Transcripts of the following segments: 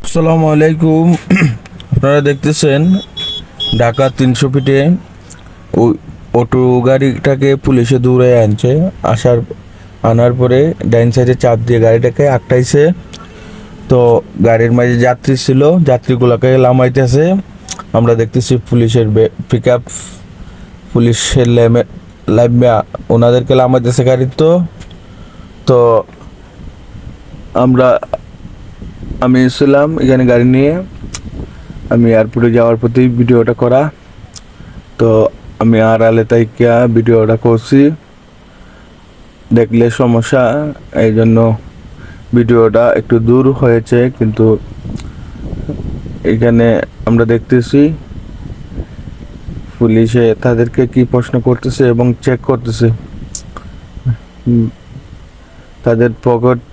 আসসালামু আলাইকুম। আপনারা দেখতেছেন ঢাকা 300 ফিটে ওই অটো গাড়িটাকে পুলিশে দৌড়ে আনছে। আনার পরে ডাইন সাইডে চাপ দিয়ে গাড়িটাকে আটকাইছে। তো গাড়ির মাঝে যাত্রী ছিল, যাত্রীগুলোকে লামাইতেছে। আমরা দেখতেছি পুলিশের পিক আপ, পুলিশের লাইমা ওনাদেরকে লামাইতেছে গাড়ির। তো আমরা আমি ছিলাম এখানে গাড়ি নিয়ে, আমি এয়ারপোর্টে যাওয়ার পথেই ভিডিওটা করা। তো আমি আড়ালে তাইকা ভিডিওটা করছি, দেখলে সমস্যা, এই জন্য ভিডিওটা একটু দূর হয়েছে। কিন্তু এখানে আমরা দেখতেছি পুলিশে তাদেরকে কি প্রশ্ন করতেছে এবং চেক করতেছে। তাদের পকেট,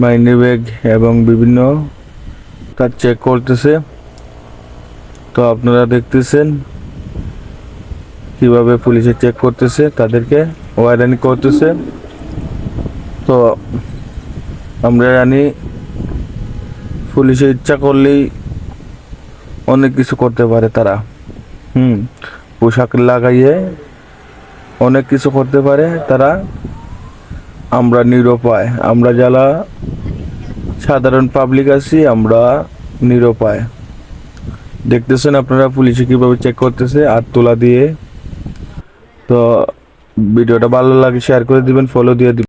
মাইনি ব্যাগ এবং বিভিন্ন কাজ চেক করতেছে। তো আপনারা দেখতেছেন কিভাবে পুলিশে চেক করতেছে, তাদেরকে ওয়াইরানি করতেছে। তো আমরা জানি পুলিশে ইচ্ছা করলেই অনেক কিছু করতে পারে তারা। পোশাক লাগাইয়ে অনেক কিছু করতে পারে তারা। আমরা নিরুপায়, আমরা যারা সাধারণ পাবলিক আছি আমরা নিরুপায়। দেখতেছেন আপনারা পুলিশে কিভাবে চেক করতেছে আর তোলা দিয়ে। তো ভিডিওটা ভালো লাগে শেয়ার করে দিবেন, ফলো দিয়ে দিবেন।